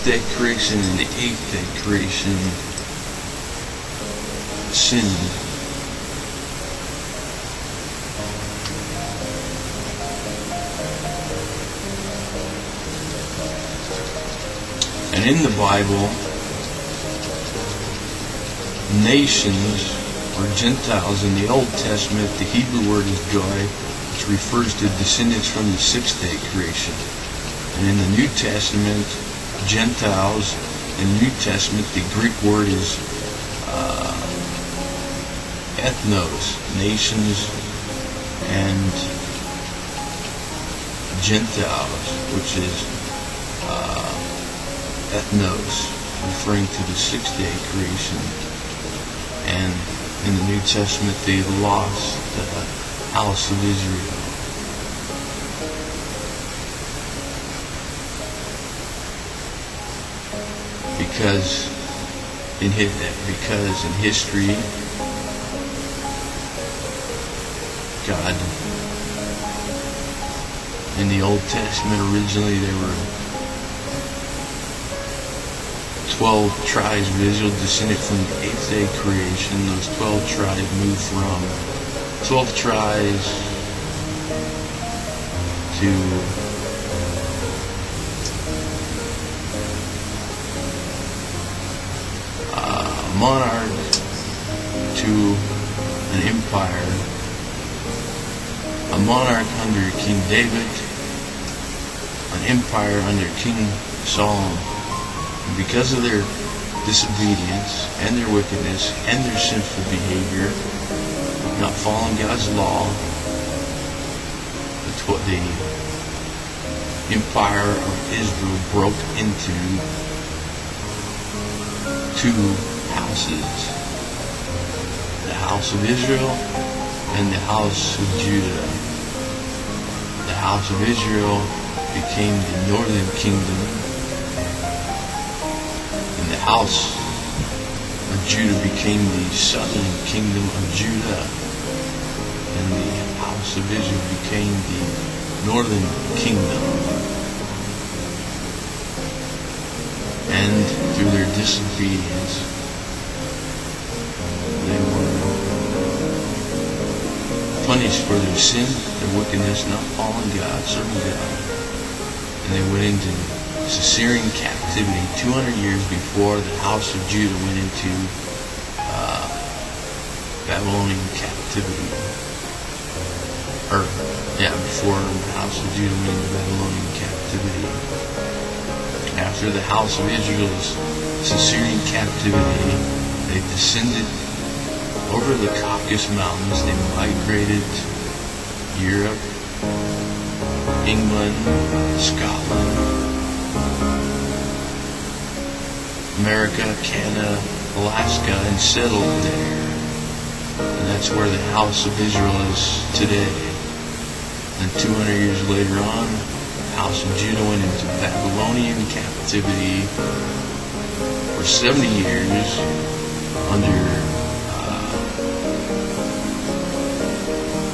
day creation and the eighth day creation sinned. And in the Bible, nations or Gentiles in the Old Testament, the Hebrew word is goy, which refers to descendants from the sixth day creation. And in the New Testament, Gentiles, in the New Testament, the Greek word is ethnos, nations, and Gentiles, which is ethnos, referring to the sixth day creation. And in the New Testament, they lost the house of Israel. Because in history, God, in the Old Testament, originally there were 12 tribes of Israel descended from the eighth day creation. Those 12 tribes moved from 12 tribes to a monarch to an empire. A monarch under King David, an empire under King Solomon. And because of their disobedience and their wickedness and their sinful behavior, not following God's law, the empire of Israel broke into two houses. The house of Israel and the house of Judah. The house of Israel became the northern kingdom, and the house of Judah became the southern kingdom of Judah, and the house of Israel became the northern kingdom. And through their disobedience, they were punished for their sin, their wickedness, not following God, serving God. And they went into Assyrian captivity 200 years before the house of Judah went into Babylonian captivity. Before the house of Judah went into Babylonian captivity. After the house of Israel's Assyrian captivity, they descended over the Caucasus Mountains. They migrated to Europe, England, Scotland, America, Canada, Alaska, and settled there. And that's where the house of Israel is today. And 200 years later on, the house of Judah went into Babylonian captivity for 70 years under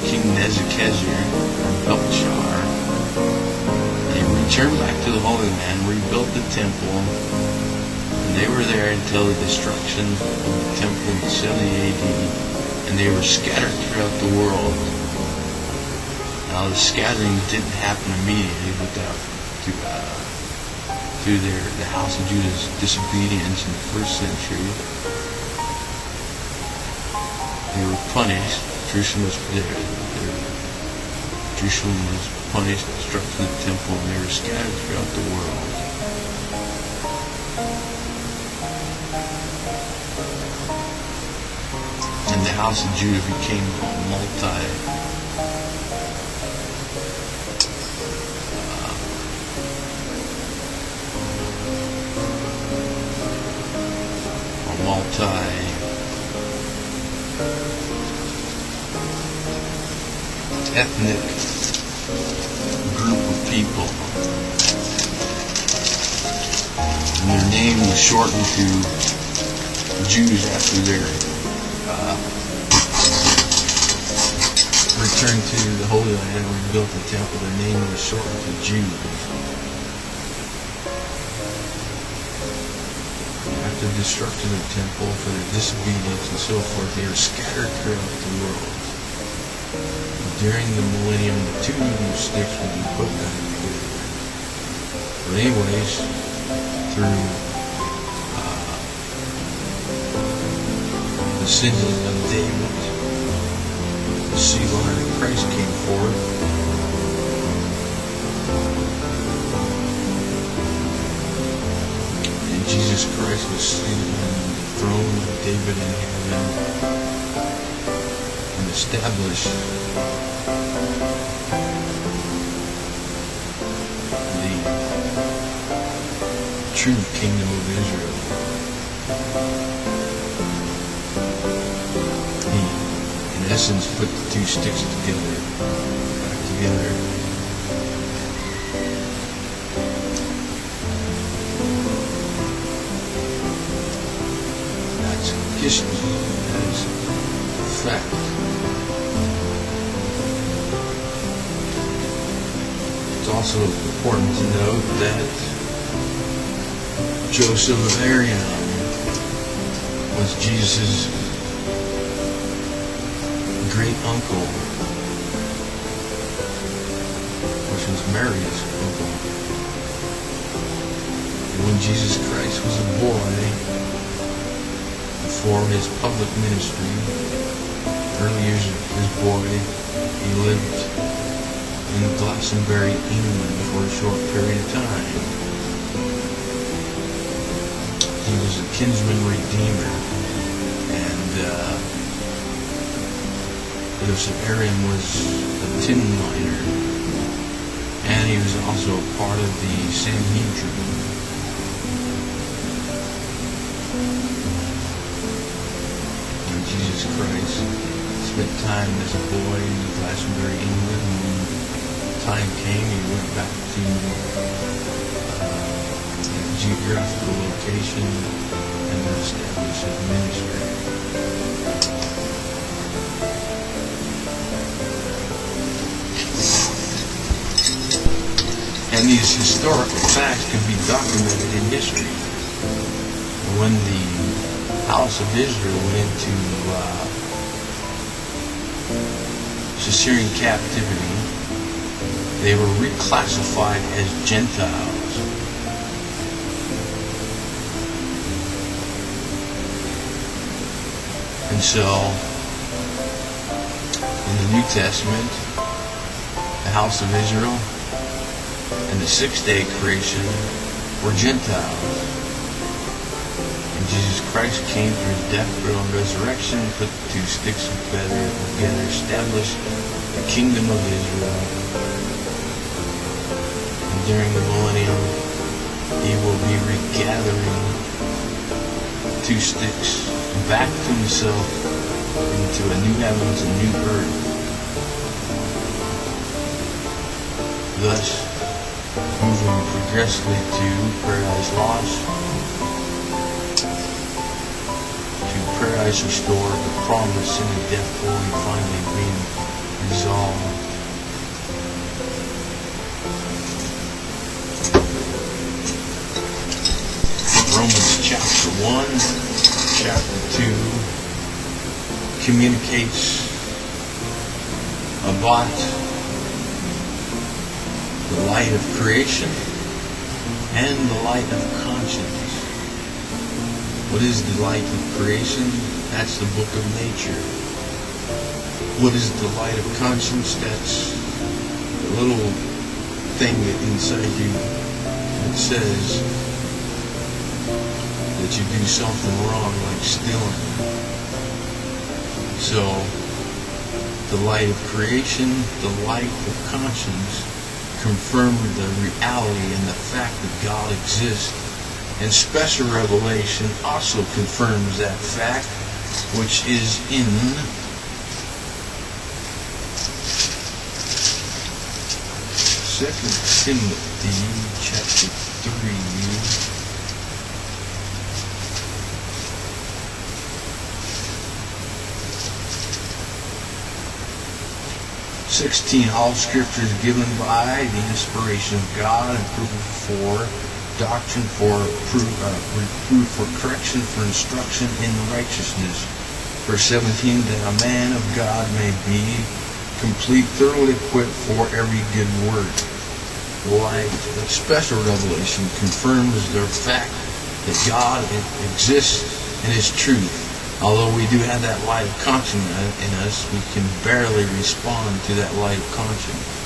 King Nebuchadnezzar or Belshazzar. They returned back to the Holy Land, rebuilt the temple, and they were there until the destruction of the temple in 70 AD, and they were scattered throughout the world. Now the scattering didn't happen immediately, but through the house of Judah's disobedience in the first century, they were punished. Jerusalem was punished, destruction of the temple, and they were scattered throughout the world. And the house of Judah became a multi-ethnic group of people. And their name was shortened to Jews after their return to the Holy Land and rebuilt the temple. Their name was shortened to Jews. the destruction of the temple, for their disobedience and so forth. They were scattered throughout the world. During the millennium, the two sticks will be put back together. But anyways, through the sins of David, the seed line of Christ came forth. And Jesus Christ was seated on the throne of David in heaven and established the true kingdom of Israel. In essence, put the two sticks together, back together. That's history. That is fact. It's also important to note that Joseph of Arimathea was Jesus' great uncle, which was Mary's uncle. And when Jesus Christ was a boy, before his public ministry, early years of his boy, he lived in Glastonbury, England for a short period of time. He was a kinsman redeemer, and Joseph Ariam was a tin miner, and he was also a part of the Sanhedrin. And Jesus Christ spent time as a boy in Glastonbury, England, and when time came, he went back to a geographical location and established his ministry. And these historical facts can be documented in history. When the house of Israel went into Assyrian captivity, they were reclassified as Gentiles. And so, in the New Testament, the house of Israel and the sixth-day creation were Gentiles. And Jesus Christ came through his death, burial, and resurrection, put the two sticks together, established the kingdom of Israel. And during the millennium, he will be regathering two sticks back to himself into a new heavens and new earth. Thus, moving progressively to paradise lost, to paradise restored, the promise in the death fully finally being resolved. Romans chapter 1, chapter 2 communicates about the light of creation and the light of conscience. What is the light of creation? That's the book of nature. What is the light of conscience? That's the little thing that inside you that says that you do something wrong, like stealing. So, the light of creation, the light of conscience, confirm the reality and the fact that God exists. And special revelation also confirms that fact, which is in Second Timothy chapter 3. 16, all scripture is given by the inspiration of God and proven for doctrine, for reproof, for correction, for instruction in righteousness. Verse 17, that a man of God may be complete, thoroughly equipped for every good work. Light, the special revelation confirms the fact that God exists and is truth. Although we do have that light of conscience in us, we can barely respond to that light of conscience.